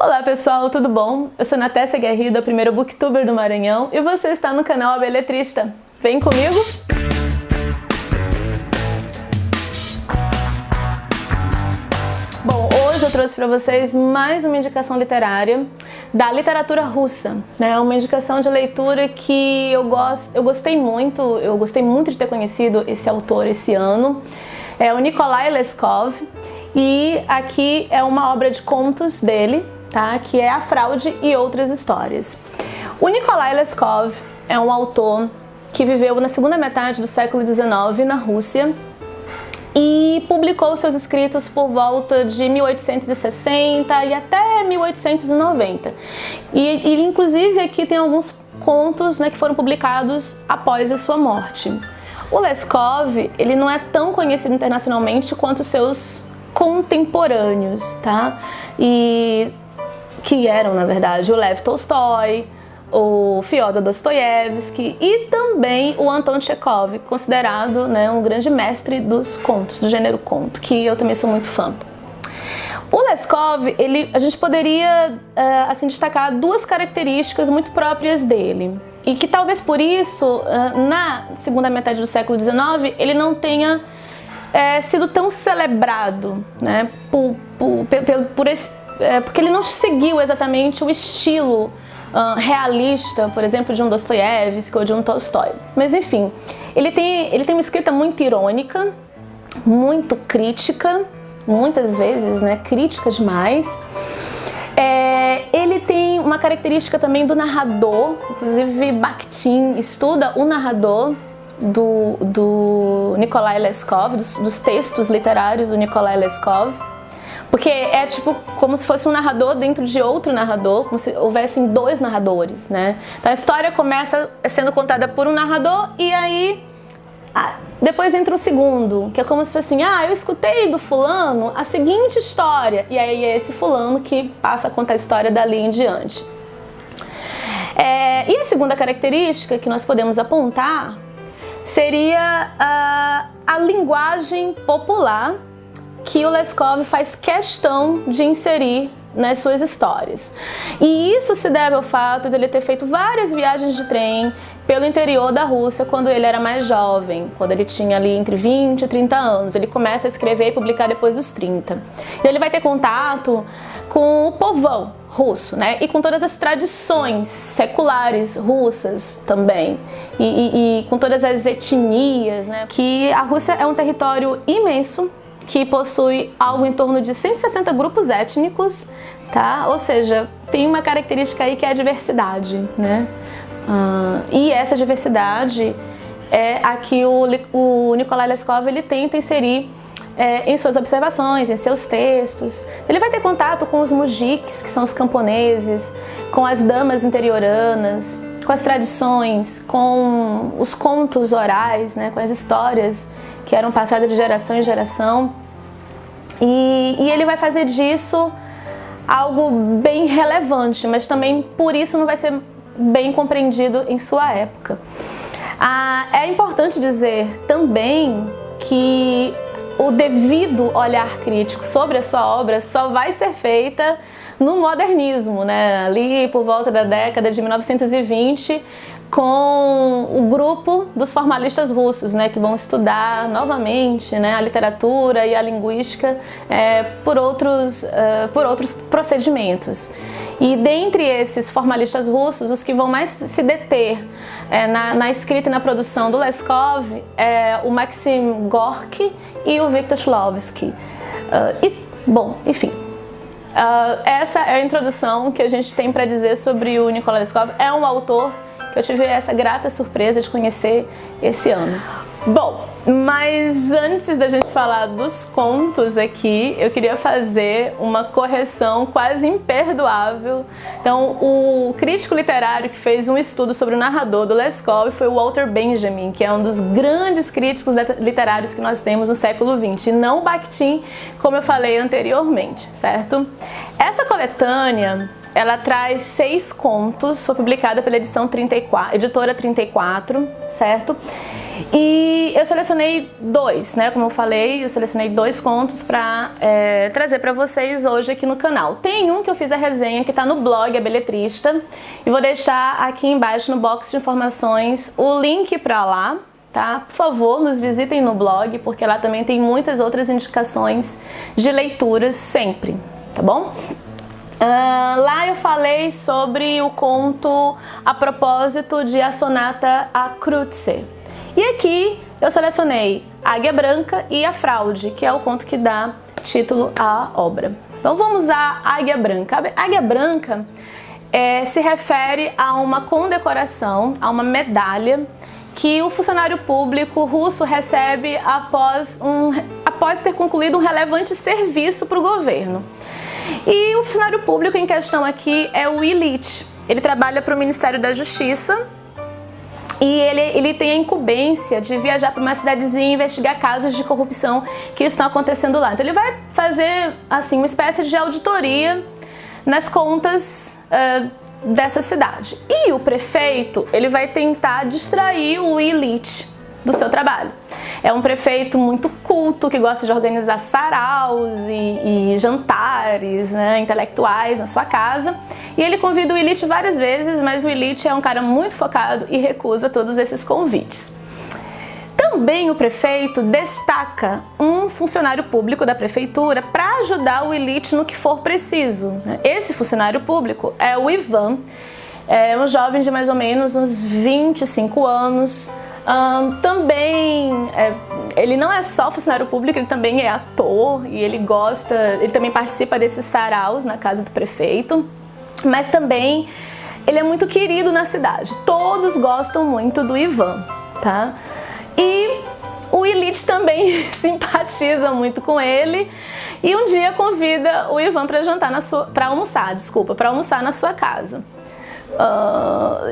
Olá pessoal, tudo bom? Eu sou Natécia Guerrido, a primeira booktuber do Maranhão, e você está no canal A Beletrista. Vem comigo? Bom, hoje eu trouxe para vocês mais uma indicação literária da literatura russa, né? Uma indicação de leitura que eu gostei muito de ter conhecido esse autor esse ano. É o Nikolai Leskov, e aqui é uma obra de contos dele, tá? Que é A Fraude e Outras Histórias. O Nikolai Leskov é um autor que viveu na segunda metade do século XIX na Rússia e publicou seus escritos por volta de 1860 e até 1890. E inclusive aqui tem alguns contos, né, que foram publicados após a sua morte. O Leskov, ele não é tão conhecido internacionalmente quanto seus contemporâneos, tá? E que eram, na verdade, o Lev Tolstói, o Fyodor Dostoiévski e também o Anton Chekhov, considerado, né, um grande mestre dos contos, do gênero conto, que eu também sou muito fã. O Leskov, a gente poderia assim, destacar duas características muito próprias dele, e que talvez por isso, na segunda metade do século XIX, ele não tenha sido tão celebrado, né, porque ele não seguiu exatamente o estilo realista, por exemplo, de um Dostoiévski ou de um Tolstói. Mas enfim, ele tem uma escrita muito irônica, muito crítica, muitas vezes, né, crítica demais. Ele tem uma característica também do narrador, inclusive Bakhtin estuda o narrador do Nikolai Leskov, dos textos literários do Nikolai Leskov, porque é tipo como se fosse um narrador dentro de outro narrador, como se houvessem dois narradores, né? Então a história começa sendo contada por um narrador e aí depois entra o segundo, que é como se fosse assim, eu escutei do fulano a seguinte história, e aí é esse fulano que passa a contar a história dali em diante. E a segunda característica que nós podemos apontar seria a linguagem popular que o Leskov faz questão de inserir nas suas histórias. E isso se deve ao fato de ele ter feito várias viagens de trem pelo interior da Rússia quando ele era mais jovem, quando ele tinha ali entre 20 e 30 anos. Ele começa a escrever e publicar depois dos 30. E ele vai ter contato com o povão russo, né? E com todas as tradições seculares russas também. E com todas as etnias, né? Que a Rússia é um território imenso, que possui algo em torno de 160 grupos étnicos, tá? Ou seja, tem uma característica aí que é a diversidade, né? E essa diversidade é a que o Nikolai Leskov ele tenta inserir em suas observações, em seus textos. Ele vai ter contato com os mujiks, que são os camponeses, com as damas interioranas, com as tradições, com os contos orais, né? Com as histórias que eram passadas de geração em geração. E ele vai fazer disso algo bem relevante, mas também por isso não vai ser bem compreendido em sua época. É importante dizer também que o devido olhar crítico sobre a sua obra só vai ser feita no modernismo, né? Ali por volta da década de 1920, com o grupo dos formalistas russos, né, que vão estudar novamente, né, a literatura e a linguística por outros procedimentos. E dentre esses formalistas russos, os que vão mais se deter na escrita e na produção do Leskov é o Maxim Gorky e o Viktor Shklovsky. Bom, enfim. Essa é a introdução que a gente tem para dizer sobre o Nikolai Leskov. É um autor que eu tive essa grata surpresa de conhecer esse ano. Bom, mas antes da gente falar dos contos aqui, eu queria fazer uma correção quase imperdoável. Então, o crítico literário que fez um estudo sobre o narrador do Leskov foi o Walter Benjamin, que é um dos grandes críticos literários que nós temos no século XX, e não o Bakhtin, como eu falei anteriormente, certo? Essa coletânea, ela traz 6 contos, foi publicada pela editora 34, certo? E eu selecionei dois, né? Como eu falei, eu selecionei dois contos para trazer para vocês hoje aqui no canal. Tem um que eu fiz a resenha que tá no blog A Beletrista e vou deixar aqui embaixo no box de informações o link para lá, tá? Por favor, nos visitem no blog, porque lá também tem muitas outras indicações de leituras sempre, tá bom? Lá eu falei sobre o conto A Propósito de A Sonata a Kreutzer. E aqui eu selecionei Águia Branca e A Fraude, que é o conto que dá título à obra. Então vamos a Águia Branca. A Águia Branca se refere a uma condecoração, a uma medalha que o funcionário público russo recebe após ter concluído um relevante serviço para o governo. E o funcionário público em questão aqui é o Ilitch. Ele trabalha para o Ministério da Justiça e ele tem a incumbência de viajar para uma cidadezinha e investigar casos de corrupção que estão acontecendo lá. Então ele vai fazer assim uma espécie de auditoria nas contas dessa cidade. E o prefeito, ele vai tentar distrair o Ilitch do seu trabalho. É um prefeito muito culto, que gosta de organizar saraus e jantares, né, intelectuais na sua casa. E ele convida o Ilitch várias vezes, mas o Ilitch é um cara muito focado e recusa todos esses convites. Também o prefeito destaca um funcionário público da prefeitura para ajudar o Ilitch no que for preciso. Esse funcionário público é o Ivan, é um jovem de mais ou menos uns 25 anos. Ele não é só funcionário público, ele também é ator e ele também participa desses saraus na casa do prefeito, mas também ele é muito querido na cidade, todos gostam muito do Ivan, tá? E o Ilitch também simpatiza muito com ele e um dia convida o Ivan para almoçar na sua casa.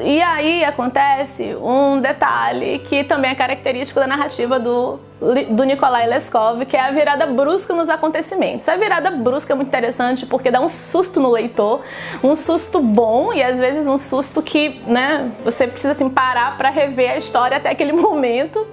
E aí acontece um detalhe que também é característico da narrativa do Nikolai Leskov, que é a virada brusca nos acontecimentos. A virada brusca é muito interessante porque dá um susto no leitor, um susto bom e às vezes um susto que, né, você precisa assim, parar para rever a história até aquele momento.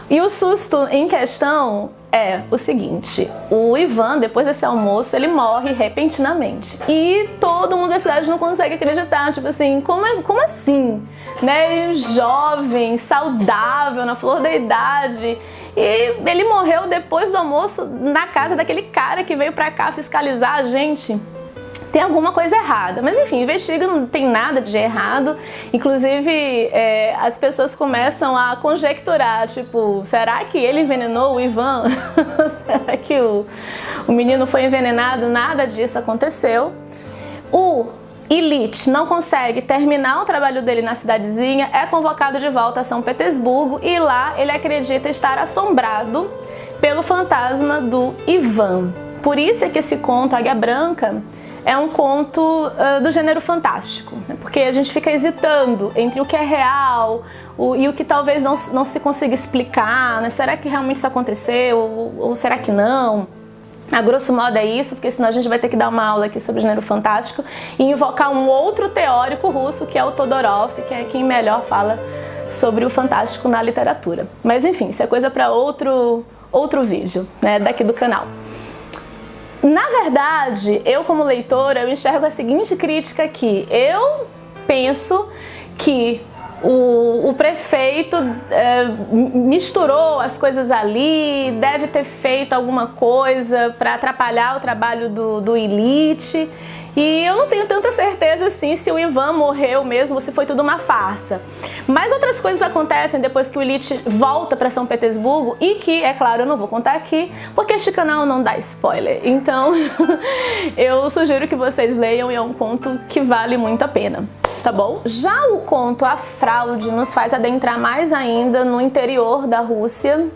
E o susto em questão é o seguinte: o Ivan, depois desse almoço, ele morre repentinamente. E todo mundo da cidade não consegue acreditar, tipo assim, como assim? Né? Jovem, saudável, na flor da idade. E ele morreu depois do almoço na casa daquele cara que veio pra cá fiscalizar a gente. Tem alguma coisa errada, mas enfim, investiga, não tem nada de errado. Inclusive as pessoas começam a conjecturar, tipo, será que ele envenenou o Ivan? Será que o menino foi envenenado? Nada disso aconteceu. O Ilitch não consegue terminar o trabalho dele na cidadezinha, é convocado de volta a São Petersburgo e lá ele acredita estar assombrado pelo fantasma do Ivan. Por isso é que esse conto, Águia Branca, é um conto do gênero fantástico, né? Porque a gente fica hesitando entre o que é real e o que talvez não se consiga explicar, né? Será que realmente isso aconteceu ou será que não? A grosso modo é isso, porque senão a gente vai ter que dar uma aula aqui sobre o gênero fantástico e invocar um outro teórico russo, que é o Todorov, que é quem melhor fala sobre o fantástico na literatura. Mas enfim, isso é coisa para outro vídeo, né, daqui do canal. Na verdade, eu como leitora, eu enxergo a seguinte crítica aqui. Eu penso que o prefeito misturou as coisas ali, deve ter feito alguma coisa para atrapalhar o trabalho do Ilitch. E eu não tenho tanta certeza assim se o Ivan morreu mesmo ou se foi tudo uma farsa. Mas outras coisas acontecem depois que o Ilitch volta para São Petersburgo e que, é claro, eu não vou contar aqui porque este canal não dá spoiler. Então eu sugiro que vocês leiam e é um conto que vale muito a pena. Tá bom? Já o conto A Fraude nos faz adentrar mais ainda no interior da Rússia,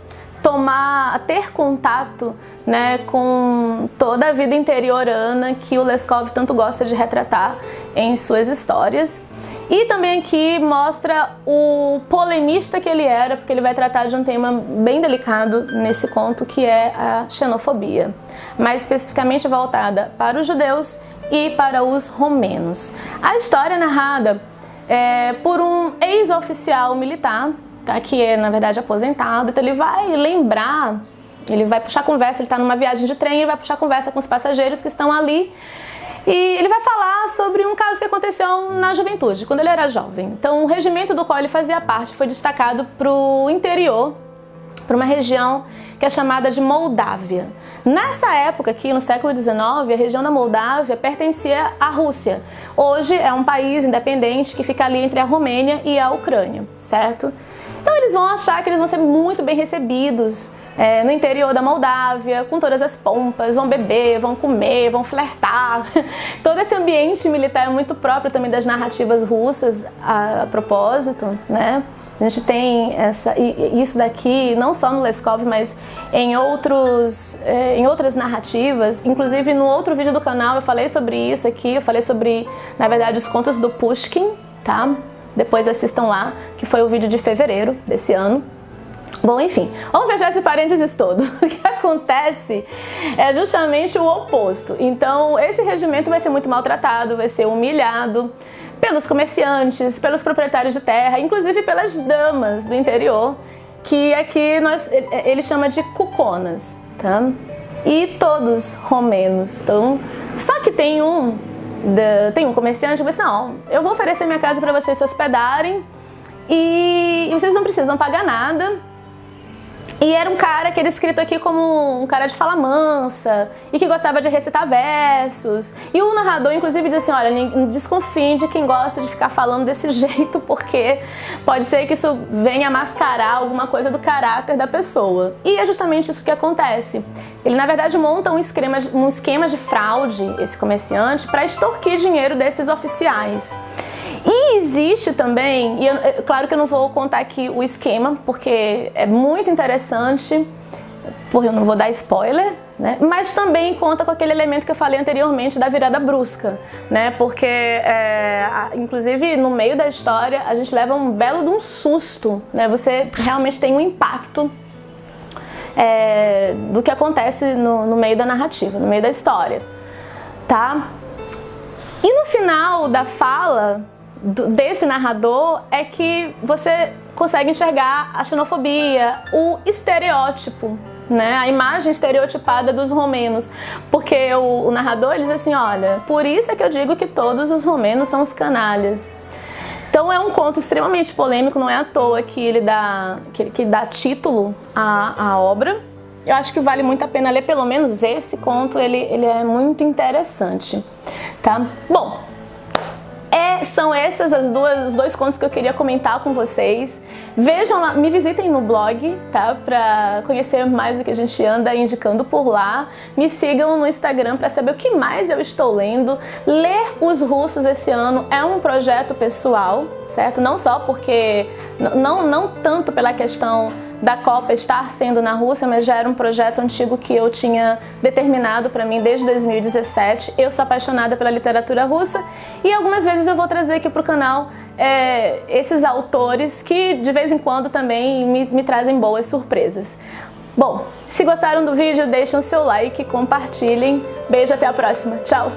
ter contato, né, com toda a vida interiorana que o Leskov tanto gosta de retratar em suas histórias. E também aqui mostra o polemista que ele era, porque ele vai tratar de um tema bem delicado nesse conto, que é a xenofobia, mais especificamente voltada para os judeus e para os romenos. A história é narrada por um ex-oficial militar tá? Que é, na verdade, aposentado. Então ele vai lembrar, ele vai puxar conversa, ele está numa viagem de trem, ele vai puxar conversa com os passageiros que estão ali. E ele vai falar sobre um caso que aconteceu na juventude, quando ele era jovem. Então o regimento do qual ele fazia parte foi destacado para o interior, para uma região que é chamada de Moldávia. Nessa época aqui, no século XIX, a região da Moldávia pertencia à Rússia. Hoje é um país independente que fica ali entre a Romênia e a Ucrânia, certo? Então eles vão achar que eles vão ser muito bem recebidos no interior da Moldávia, com todas as pompas, vão beber, vão comer, vão flertar. Todo esse ambiente militar é muito próprio também das narrativas russas a propósito, né? A gente tem isso daqui, não só no Leskov, mas em outras narrativas. Inclusive, no outro vídeo do canal eu falei sobre isso aqui, eu falei sobre, na verdade, os contos do Pushkin, tá? Depois assistam lá, que foi o vídeo de fevereiro desse ano. Bom, enfim, vamos fechar esse parênteses todo. O que acontece é justamente o oposto. Então, esse regimento vai ser muito maltratado, vai ser humilhado pelos comerciantes, pelos proprietários de terra, inclusive pelas damas do interior, que aqui ele chama de cuconas, tá? E todos romenos. Então, só que tem um comerciante que vai dizer, não, eu vou oferecer minha casa para vocês se hospedarem e vocês não precisam pagar nada. E era um cara que era escrito aqui como um cara de fala mansa e que gostava de recitar versos. E o narrador, inclusive, diz assim, olha, desconfie de quem gosta de ficar falando desse jeito, porque pode ser que isso venha mascarar alguma coisa do caráter da pessoa. E é justamente isso que acontece. Ele, na verdade, monta um esquema de fraude, esse comerciante, para extorquir dinheiro desses oficiais. E existe também, claro que eu não vou contar aqui o esquema, porque é muito interessante, porque eu não vou dar spoiler, né? Mas também conta com aquele elemento que eu falei anteriormente da virada brusca, né? Porque, inclusive, no meio da história, a gente leva um belo de um susto, né? Você realmente tem um impacto do que acontece no meio da narrativa, no meio da história, tá? E no final da fala desse narrador é que você consegue enxergar a xenofobia, o estereótipo, né? A imagem estereotipada dos romenos, porque o narrador ele diz assim, olha, por isso é que eu digo que todos os romenos são os canalhas. Então é um conto extremamente polêmico, não é à toa que ele dá título à obra. Eu acho que vale muito a pena ler pelo menos esse conto, ele é muito interessante, tá? Bom, são esses os dois contos que eu queria comentar com vocês. Vejam lá, me visitem no blog, tá? Pra conhecer mais o que a gente anda indicando por lá. Me sigam no Instagram para saber o que mais eu estou lendo. Ler os russos esse ano é um projeto pessoal, certo? Não só porque, não tanto pela questão da Copa estar sendo na Rússia, mas já era um projeto antigo que eu tinha determinado para mim desde 2017. Eu sou apaixonada pela literatura russa e algumas vezes eu vou trazer aqui para o canal esses autores que de vez em quando também me trazem boas surpresas. Bom, se gostaram do vídeo, deixem o seu like, compartilhem. Beijo, até a próxima. Tchau!